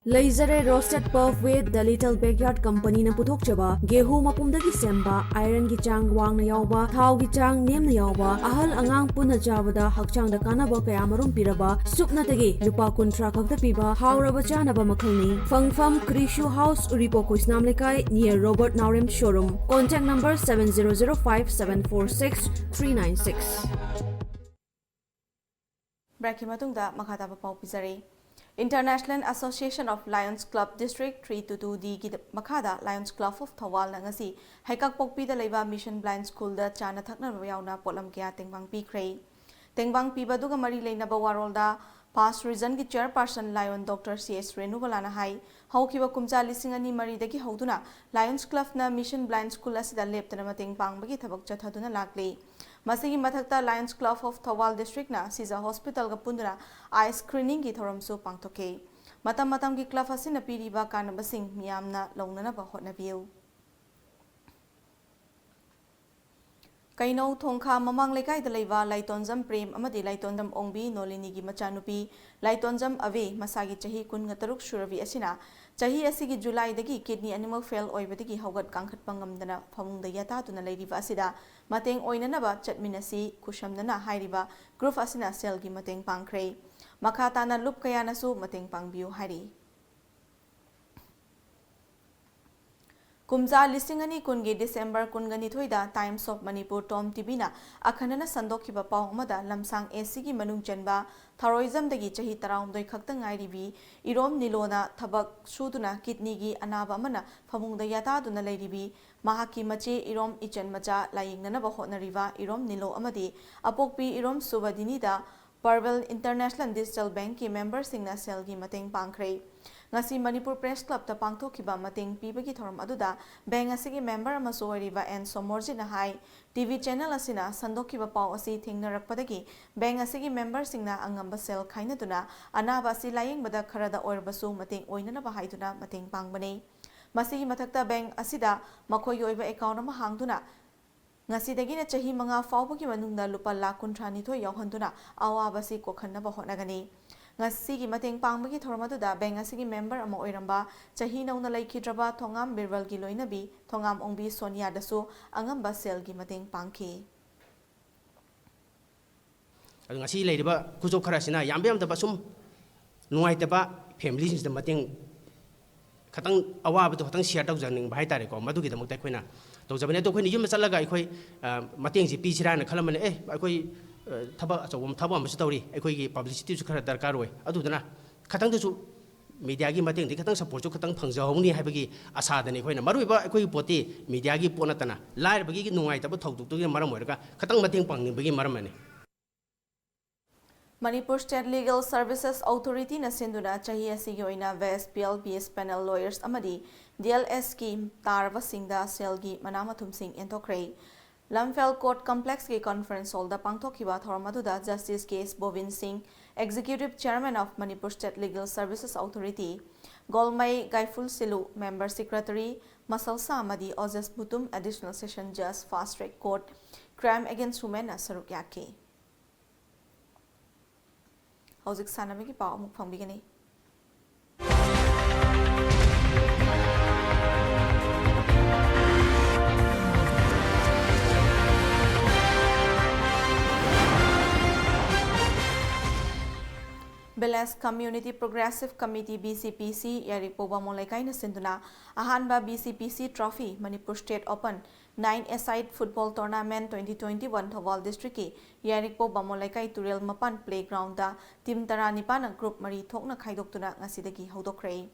Laser roasted puff with the Little Backyard Company na puthok chaba gehu mapumdagi semba iron gi chang wang na yawba thau gi chang nem na yawba ahal angang puna chabada hakchang da kanaba kayamarum piraba supna tagi lupa kuntra khakta piba hauraba chanaba makhalni fangfam Krishu House Uripo Kuisnam Lekai near Robert Naurem showroom contact number 7005746396 Braki matungda makhata pau pizari International Association of Lions Club District 322D gi makhada Lions Club of Thawal na ngasi haikak pokpi da leiba Mission Blind School da chana thakna yauna polam kya tengbang pi khrei tengbang pi baduga mari leina ba warolda past region gi chairperson Lion Dr. CS Renubala na hai haukiba kumcha lising ani mari dagi hauduna Lions Club na Mission Blind School asida leptana mateng pangbagi thabak chathaduna lakle Masigi mathakta Lions Club of Thawal District na Siza Hospital ga punduna eye screening gi thoramsu pangthoke matam gi club asina piriba kanabasing miyamna launana ba hotnabiu Kainau Thongkha Mamang Lekai da Leiva Laitonjam Prem amadi Laitonjam Ongbi Nolini gi machanupi Laitonjam Ave masagi chahi kun ngataruk shuravi asina chahi asigi July dagi kidney animal fail oibadagi haugat kangkhat pangamdana phamungda yata tuna leiriba asida mateng oinanaba chatminasi kushamdana hairiba group asina cell gi mateng pangkhrei makhatana lup kayanasu mateng pangbiu hari Kumza Lisingani Kungi December Kungani Thoida Times of Manipur TOMTV na akhanana sandokhiba paw amada lamsang AC gi manung chenba tharoism dagi chahi taraumdoi khakta ngairibi irom nilona thabak suduna kidney gi anaba amana phamungda yata duna leiribi mahaki mache irom ichen macha layingnana ba hotnariba irom nilo amadi apokpi irom subadini da Parvel International Digital Bank ki member singna cell gi mateng pangkhrei ngasi Manipur Press Club ta pangthokhiba mateng pibagi thoram aduda bank asigi member amaso oriba and somorji na hai TV channel asina sandokhiba paw asi thingnarakpadagi bank asigi member singna angamba cell khainaduna anaba asi layingbada kharada orbasu mateng oinana ba haiduna mateng pangbane masigi mathakta bank asida makhoi oiba account ama hangduna ngasidagina chahi manga fawbagi manungda lupa lakh 132 yauhanduna awabasi kokhanna hotnagani ngasigi mateng pangbagi thormaduda bank asigi member ama oiramba chahi nauna laikhidraba thongam birwal gi loinabi thongam ongbi sonia dasu angamba sel gi mateng pangki ngasi leiriba kujok kharasina yambe amdaba sum nuaitaba family sing mateng khatang awabadu khatang share tawjaning bhai tare ko madugi damak taikhoina tawjabane to khoini yum chalaga ikhoi mateng ji pi sirana khalamane ikhoi thaba achawam thaba amsu tawri ikhoi gi publicity su khara darkar oi adudana khatang su media gi mateng di khatang support su khatang phangjawni haibagi asa dani khoina maruiba ikhoi poti media gi ponatana lair bagi gi nungai taba thawduk gi maram oirga khatang mateng pangning bagi maramani Manipur State Legal Services Authority na sinduna chahi asigi oina VSPL BS panel lawyers amadi DLS scheme tarva singda selgi manamathum sing entokhrei Lamphel Court Complex ki conference hall da pangthokhiba thormaduda Justice Case Bovin Singh Executive Chairman of Manipur State Legal Services Authority Golmai Gaiful Silu Member Secretary Masalsa amadi Ozes Butum Additional Session Judge Fast Track Court Crime Against Women na saruk yaki Hauzik sanamigi paw amuk phangbigani Belas Community Progressive Committee BCPC Yarik Poba Molaikai na sinduna ahanba BCPC Trophy Manipur State Open 9-a-side Football Tournament 2021 Thawal District ki Yarik Poba Molaikai Turel Mapan Playground da Team Taranipa na Group Mari Thokna Khaidoktuna ngasidagi haudokrei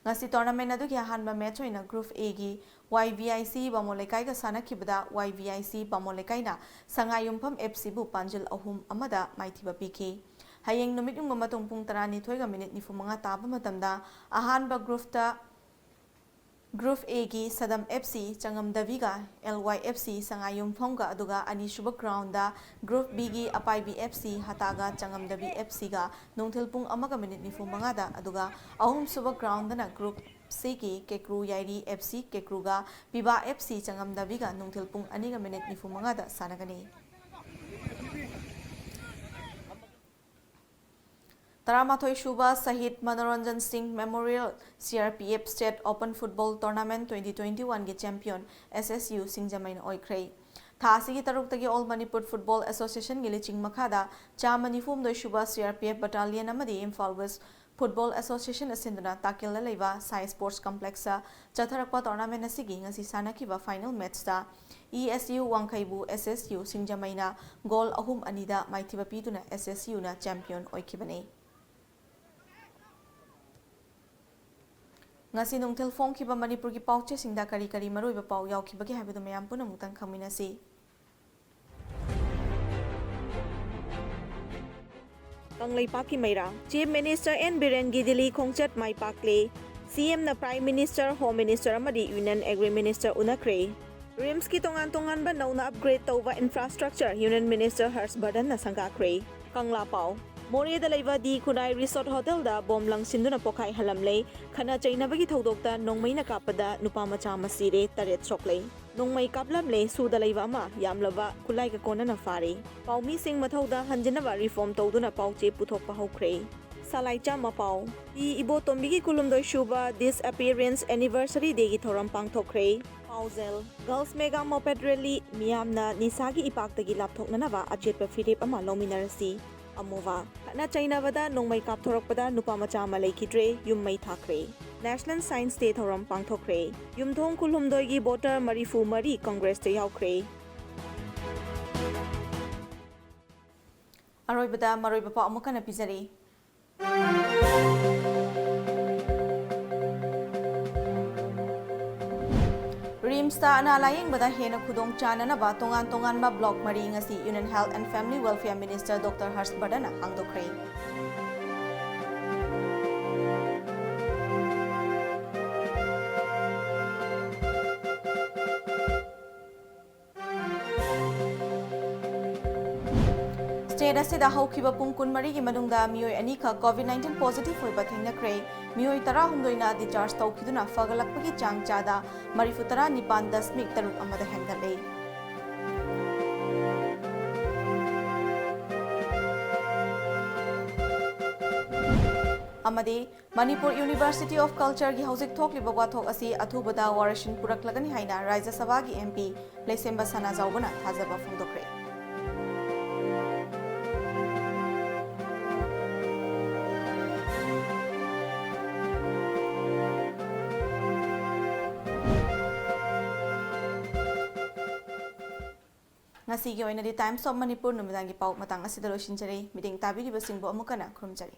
ngasi tournament adu ki ahanba match oina Group A gi YVIC Bamolaikai ga sanakhibada YVIC Bamolaikai na Sangayumpham FC bu Panjil ahum amada maithiba piki Hayeng numit yung mamatong pung 12:45 taba matamda ahanba Group A gi Sadam FC Changam Daviga LYFC Sangayum Phongga aduga ani suba ground da Group B gi Apai B FC Hataga Changam Davi FC ga nungthil pung 1:45 da aduga ahum suba ground na Group C gi Kekru Yairi FC Kekru ga Biba FC Changam Daviga nungthil pung 2:45 da sanagani Taramathoi Shuba Sahid Manoranjan Singh Memorial CRPF State Open Football Tournament 2021 ge champion SSU Singjamain Oikrei. Thasigi Taruktagi All Manipur Football Association Giliching Makada Chamanifum Doi Shuba CRPF Battalion Amadi Imphal West Football Association Asinduna Takil Leva Sai Sports Complex Chatharakwa Tournament Asigi ngasi sanakiba final match da ESU Wangkhaibu SSU Singjamaina goal ahum anida maithiba piduna SSU na champion oikibani. Ngasi nungthil phongkhiba Manipur ki pauche singda kari kari maroiba pau yaukhibagi habidu mayam puna mutang khaminasi Kanglaipak ki Maira Chief Minister N Biren Gidili Khongchat Mai Pakle CM na Prime Minister Home Minister amadi Union Agri Minister unakre RIMS ki tongan ba nauna upgrade tauba infrastructure Union Minister Harshvardhan na sangakre Kangla Pau More da laiva di Kunai Resort Hotel da bom lang sinduna pokai halamlei khana chainabagi thodokta nongmai na kapada nupa macha masire taret soklei Nongmai kaplamle suda leiba ama yamlaba kulai ka konana fare. Paumi sing mathauda hanjinaba reform tawduna pauche puthokpa hokre. Salai chama pau. Ti ibo tombigi kulumdoi shuba disappearance anniversary day gi thoram pangthokre. Pauzel Girls Mega Moped Rally miyamna nisagi ipaktagi lapthoknanaba achetpa firip ama lominarasi. Amova kana chainabada nongmai kapthorokpada nupa macha ama leikidre yummai thakre. National Science Day thoram pangthokre. Yumthong kulhumdoi gi voter marifu mari Congress te yaukre. Aroibada maroibapa amukana pizari. Rimsta analayeng bada hena khudong chananaba tongan ma block mari ngasi Union Health and Family Welfare Minister Dr. Harshvardhan hangdokre. State asida haukiba pung kunmari gi manungda mioi ani kha COVID-19 positive hoiba thengnakre mioi 13 na discharge tawkhiduna fagalakpagi chang chada marifutara nipan dasmik taruk amada hengatle. Amade Manipur University of Culture gi hauzik thokliba wathok asi athubada warashin puraklagani haina Rajya Sabha gi MP Lesemba Sana Jaubana thajaba phongdokre. Ngasigi oina di Times of Manipur numidangi pau matang asida losinjari miding tabi di basingbo amukana krumjari.